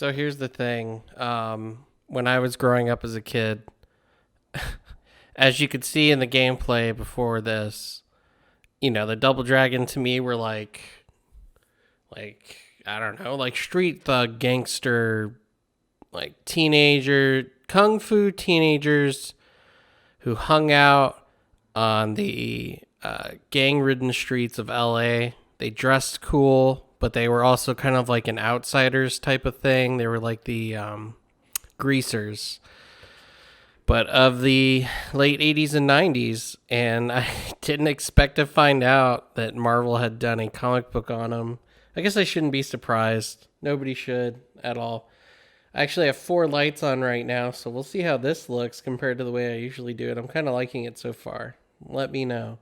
So here's the thing. When I was growing up as a kid, as you could see in the gameplay before this, the Double Dragon to me were like I don't know, like street thug gangster, like teenager kung fu teenagers who hung out on the gang-ridden streets of LA. They dressed cool, but they were also kind of like an outsiders type of thing. They were like the greasers, but of the late 80s and 90s. And I didn't expect to find out that Marvel had done a comic book on them. I guess I shouldn't be surprised. Nobody should at all. I actually have 4 lights on right now, so we'll see how this looks compared to the way I usually do it. I'm kind of liking it so far. Let me know.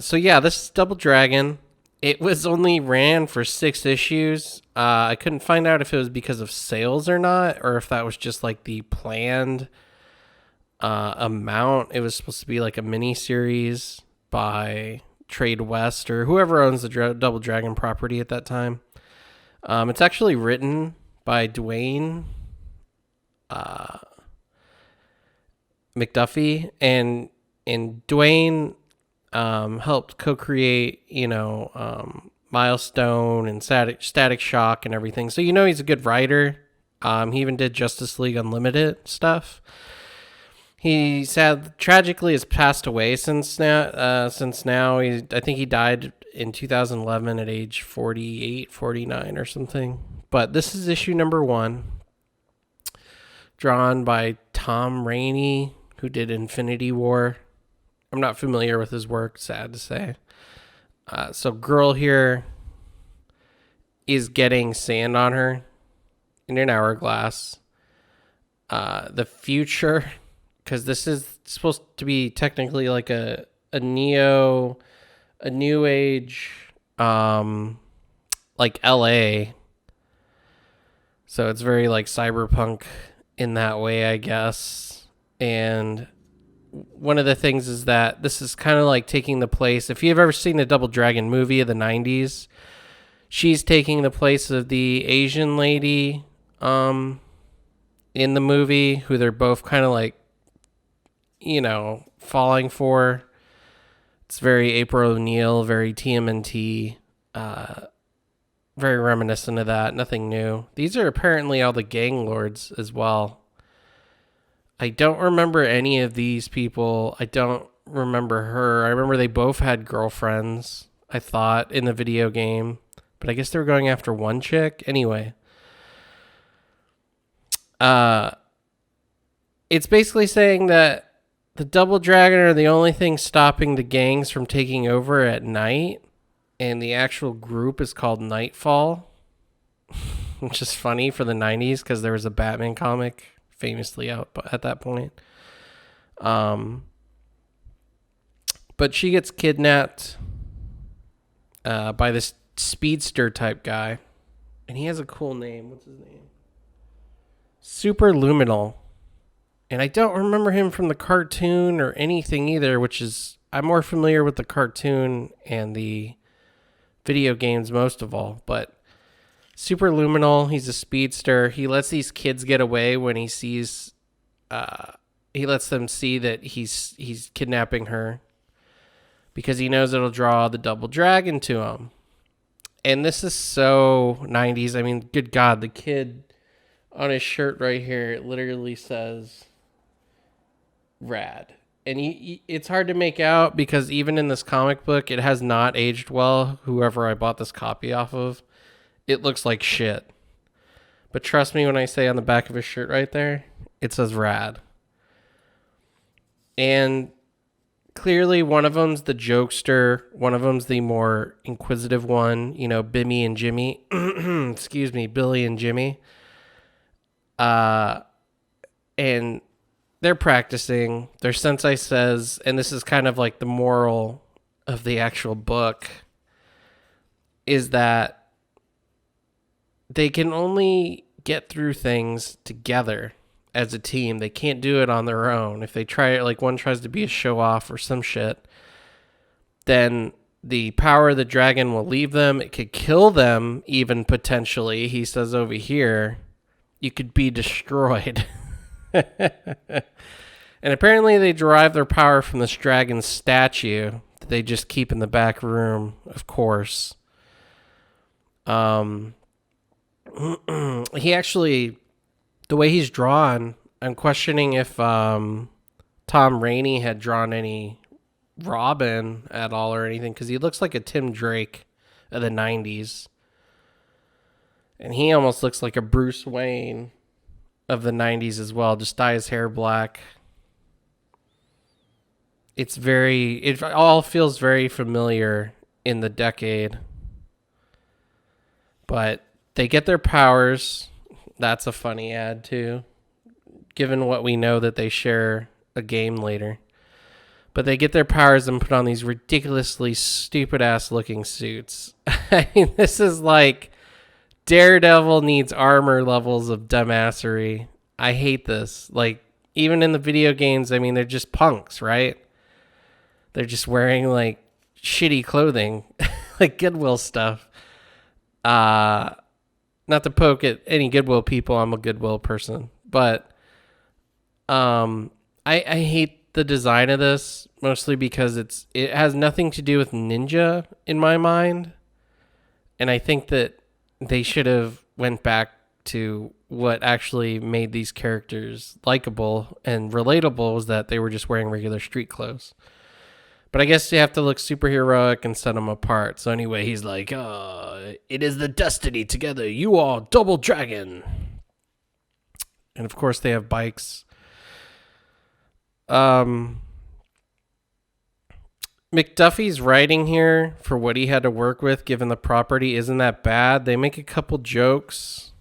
So yeah, this is Double Dragon. It was only ran for 6 issues. I couldn't find out if it was because of sales or not, or if that was just like the planned amount. It was supposed to be like a mini series by Trade West or whoever owns the Double Dragon property at that time. It's actually written by Dwayne McDuffie, and Dwayne helped co-create, Milestone and Static Shock and everything. So he's a good writer. He even did Justice League Unlimited stuff. He tragically has passed away since now. I think he died in 2011 at age 48, 49 or something. But this is issue number 1, drawn by Tom Rainey, who did Infinity War. I'm not familiar with his work, sad to say. So girl here is getting sand on her in an hourglass. The future, because this is supposed to be technically like a new age, like LA. So it's very like cyberpunk in that way, I guess. And one of the things is that this is kind of like taking the place. If you've ever seen the Double Dragon movie of the 90s, she's taking the place of the Asian lady in the movie, who they're both kind of like, falling for. It's very April O'Neil, very TMNT, very reminiscent of that. Nothing new. These are apparently all the gang lords as well. I don't remember any of these people. I don't remember her. I remember they both had girlfriends, I thought, in the video game. But I guess they were going after one chick. Anyway. It's basically saying that the Double Dragon are the only thing stopping the gangs from taking over at night. And the actual group is called Nightfall. Which is funny for the 90s because there was a Batman comic famously out at that point. But she gets kidnapped by this speedster type guy. And he has a cool name. What's his name? Super Luminal. And I don't remember him from the cartoon or anything either, which is, I'm more familiar with the cartoon and the video games most of all. But Super Luminal, he's a speedster. He lets these kids get away when he sees, he lets them see that he's kidnapping her because he knows it'll draw the Double Dragon to him. And this is so 90s. I mean, good God, the kid on his shirt right here, it literally says rad. And it's hard to make out because even in this comic book, it has not aged well. Whoever I bought this copy off of, it looks like shit. But trust me when I say on the back of his shirt right there, it says rad. And clearly one of them's the jokester. One of them's the more inquisitive one. Bimmy and Jimmy. Excuse me, Billy and Jimmy. And they're practicing. Their sensei says, and this is kind of like the moral of the actual book, is that they can only get through things together as a team. They can't do it on their own. If they try it, like one tries to be a show off or some shit, then The power of the dragon will leave them. It could kill them, even potentially. He says over here, you could be destroyed. And apparently they derive their power from this dragon statue that they just keep in the back room, of course. He actually, the way he's drawn, I'm questioning if Tom Rainey had drawn any Robin at all or anything, because he looks like a Tim Drake of the 90s. And he almost looks like a Bruce Wayne of the 90s as well. Just dye his hair black. It all feels very familiar in the decade. But they get their powers. That's a funny ad too, given what we know that they share a game later. But they get their powers and put on these ridiculously stupid ass looking suits. I mean, this is like Daredevil needs armor levels of dumbassery. I hate this. Like, even in the video games, I mean, they're just punks, right? They're just wearing like shitty clothing, like Goodwill stuff. Not to poke at any Goodwill people. I'm a Goodwill person, but I hate the design of this mostly because it has nothing to do with ninja in my mind, and I think that they should have went back to what actually made these characters likable and relatable was that they were just wearing regular street clothes. But I guess you have to look super heroic and set them apart. So anyway, he's like, it is the destiny together. You are Double Dragon. And of course they have bikes. McDuffie's writing here for what he had to work with, given the property, isn't that bad. They make a couple jokes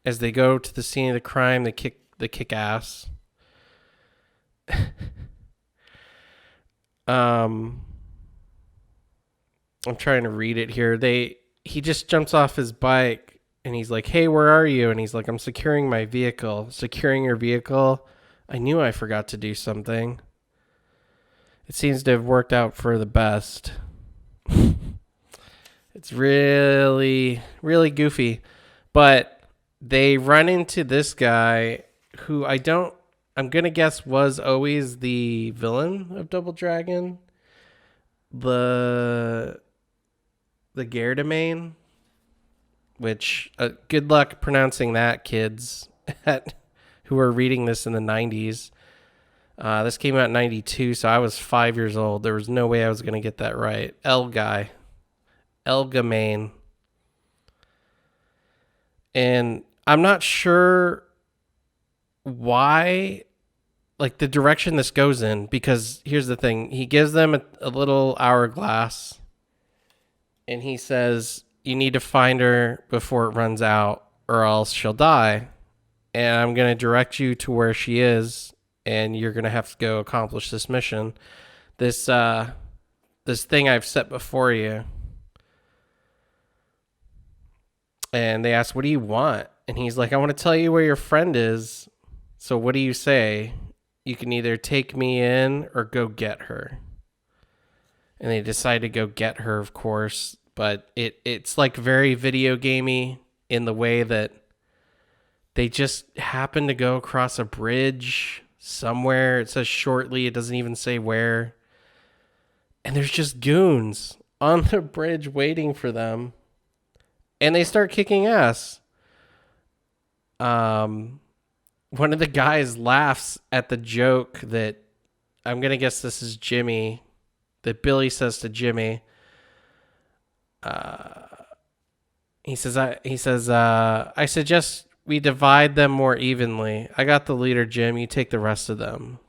as they go to the scene of the crime. They kick ass. I'm trying to read it here. He just jumps off his bike and he's like, "Hey, where are you?" And he's like, "I'm securing my vehicle." Securing your vehicle? I knew I forgot to do something. It seems to have worked out for the best. It's really, really goofy. But they run into this guy who I'm going to guess was always the villain of Double Dragon. The Daredevil, which good luck pronouncing that, kids who are reading this in the 90s. This came out in 92, so I was 5 years old. There was no way I was going to get that right. Elgamane. And I'm not sure why, like, the direction this goes in, because here's the thing. He gives them a little hourglass, and he says, you need to find her before it runs out, or else she'll die. And I'm going to direct you to where she is, and you're going to have to go accomplish this mission. This thing I've set before you. And they ask, what do you want? And he's like, I want to tell you where your friend is. So what do you say? You can either take me in or go get her. And they decide to go get her, of course. But it's like very video gamey in the way that they just happen to go across a bridge somewhere. It says shortly. It doesn't even say where. And there's just goons on the bridge waiting for them. And they start kicking ass. One of the guys laughs at the joke that, I'm going to guess this is Jimmy, that Billy says to Jimmy. He says, I suggest we divide them more evenly. I got the leader, Jim. You take the rest of them.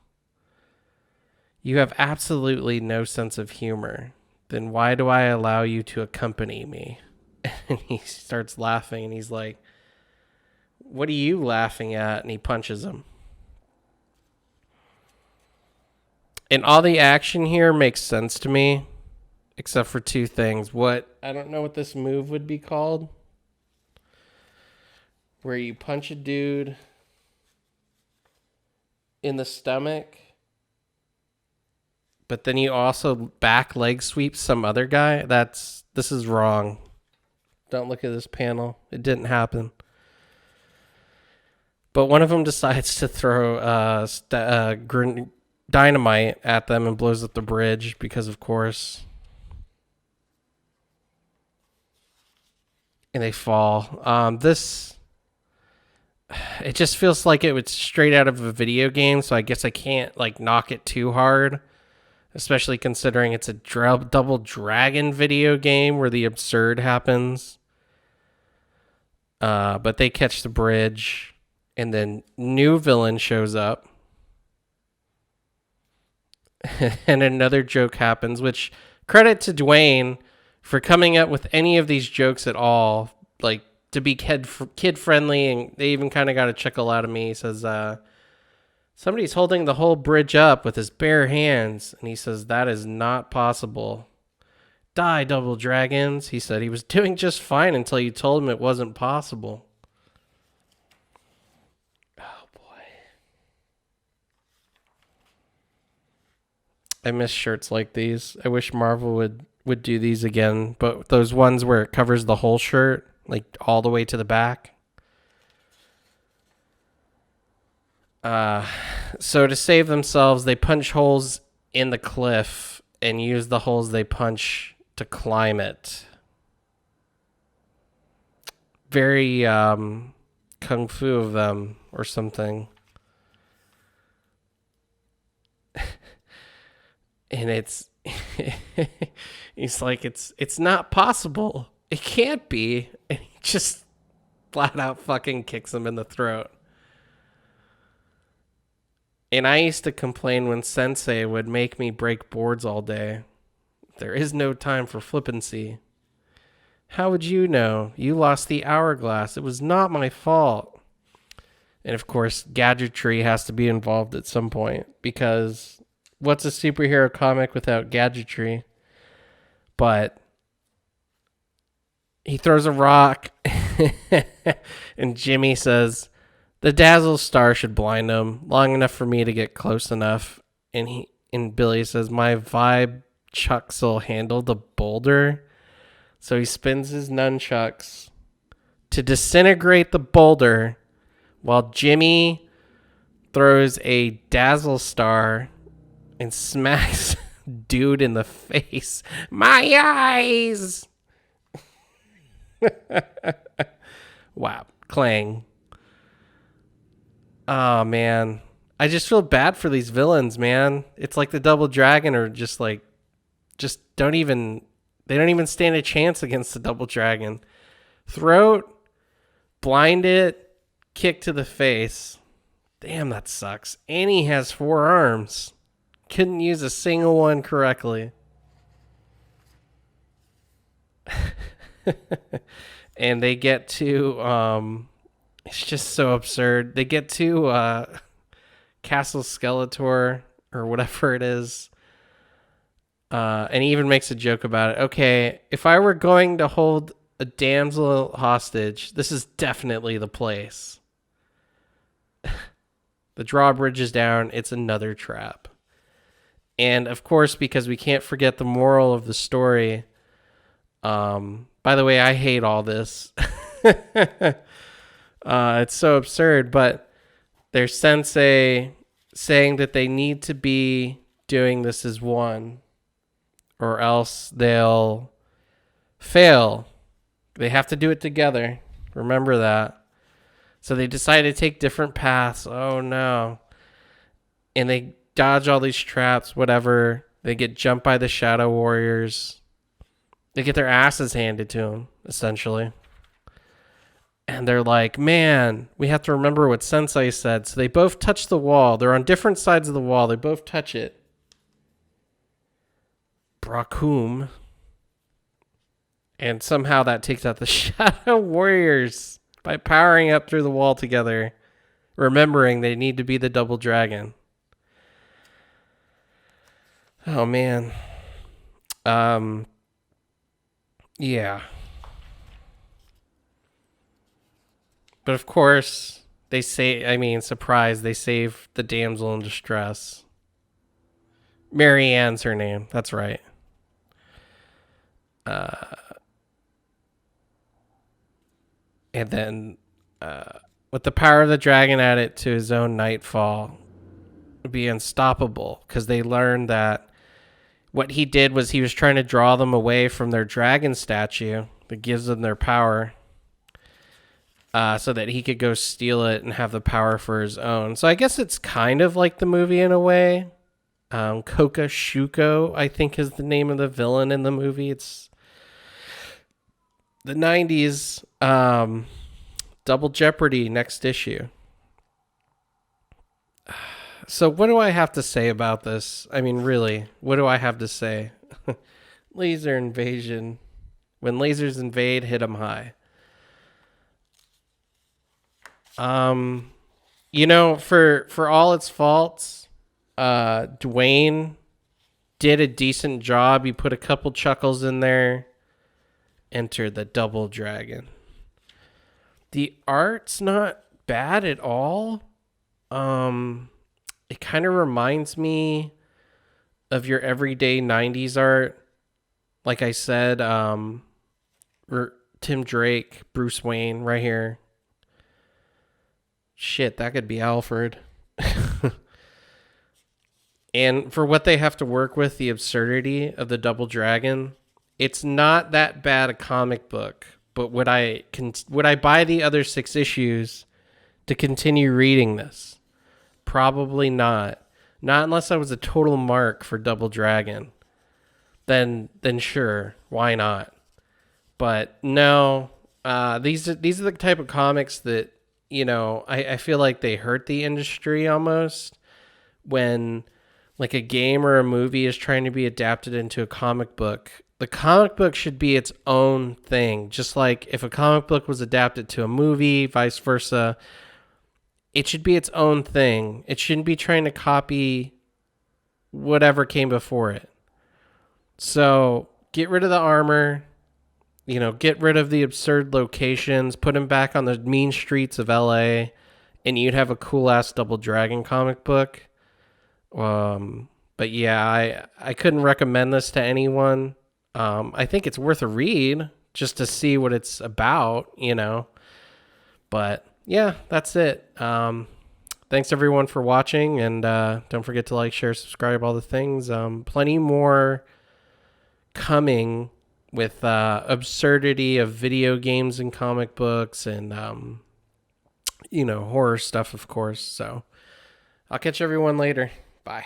You have absolutely no sense of humor. Then why do I allow you to accompany me? And he starts laughing, and he's like, what are you laughing at? And he punches him. And all the action here makes sense to me, except for two things. I don't know what this move would be called, where you punch a dude in the stomach, but then you also back leg sweep some other guy. This is wrong. Don't look at this panel. It didn't happen. But one of them decides to throw dynamite at them and blows up the bridge because, of course. And they fall. It just feels like it was straight out of a video game, so I guess I can't like knock it too hard, especially considering it's a Double Dragon video game where the absurd happens. But they catch the bridge, and then new villain shows up. And another joke happens, which credit to Dwayne for coming up with any of these jokes at all, like to be kid friendly, and they even kind of got a chuckle out of me. He says, somebody's holding the whole bridge up with his bare hands, and he says, that is not possible. Die, Double Dragons. He said he was doing just fine until you told him it wasn't possible. Oh, boy. I miss shirts like these. I wish Marvel would do these again, but those ones where it covers the whole shirt, like all the way to the back. So to save themselves, they punch holes in the cliff and use the holes they punch to climb it. Very kung fu of them or something. And it's he's like, it's not possible. It can't be. And he just flat out fucking kicks him in the throat. And I used to complain when Sensei would make me break boards all day. There is no time for flippancy. How would you know? You lost the hourglass. It was not my fault. And of course, gadgetry has to be involved at some point, because what's a superhero comic without gadgetry? But he throws a rock and Jimmy says, the Dazzle Star should blind him long enough for me to get close enough. And Billy says, my vibe chucks will handle the boulder. So he spins his nunchucks to disintegrate the boulder while Jimmy throws a Dazzle Star and smacks dude in the face. My eyes! Wow. Clang. Oh, man. I just feel bad for these villains, man. It's like the Double Dragon are just like, they don't even stand a chance against the Double Dragon. Throat, blind it, kick to the face. Damn, that sucks. And he has 4 arms. Couldn't use a single one correctly. And they get to, it's just so absurd. They get to Castle Skeletor or whatever it is. And he even makes a joke about it. Okay, if I were going to hold a damsel hostage, this is definitely the place. The drawbridge is down. It's another trap. And of course, because we can't forget the moral of the story. By the way, I hate all this. It's so absurd, but there's Sensei saying that they need to be doing this as one, or else they'll fail. They have to do it together. Remember that. So they decide to take different paths. Oh no. And they dodge all these traps, whatever. They get jumped by the Shadow Warriors. They get their asses handed to them, essentially. And they're like, man, we have to remember what Sensei said. So they both touch the wall. They're on different sides of the wall. They both touch it. Brakum. And somehow that takes out the Shadow Warriors by powering up through the wall together, remembering they need to be the Double Dragon. Oh, man. Yeah. But of course, surprise, they save the damsel in distress. Mary Ann's her name. That's right. And then with the power of the dragon added to his own nightfall, be unstoppable because they learned that what he did was he was trying to draw them away from their dragon statue that gives them their power, so that he could go steal it and have the power for his own. So I guess it's kind of like the movie in a way. Koka Shuko, I think, is the name of the villain in the movie. It's the 90s. Double Jeopardy next issue. So what do I have to say about this? I mean, really, what do I have to say? Laser invasion. When lasers invade, hit them high. For all its faults, Dwayne did a decent job. He put a couple chuckles in there. Enter the Double Dragon. The art's not bad at all. It kind of reminds me of your everyday 90s art. Like I said, Tim Drake, Bruce Wayne right here. Shit, that could be Alfred. And for what they have to work with, the absurdity of the Double Dragon, it's not that bad a comic book. But would I buy the other 6 issues to continue reading this? Probably not. Not unless I was a total mark for Double Dragon. Then sure, why not? But no, these are the type of comics that, I feel like they hurt the industry almost when like a game or a movie is trying to be adapted into a comic book. The comic book should be its own thing. Just like if a comic book was adapted to a movie, vice versa, it should be its own thing. It shouldn't be trying to copy whatever came before it. So get rid of the armor, get rid of the absurd locations, put him back on the mean streets of LA, and you'd have a cool ass Double Dragon comic book. But yeah, I couldn't recommend this to anyone. I think it's worth a read just to see what it's about, But yeah, that's it. Thanks everyone for watching, and don't forget to like, share, subscribe, all the things. Plenty more coming with absurdity of video games and comic books and horror stuff, of course. So I'll catch everyone later. Bye.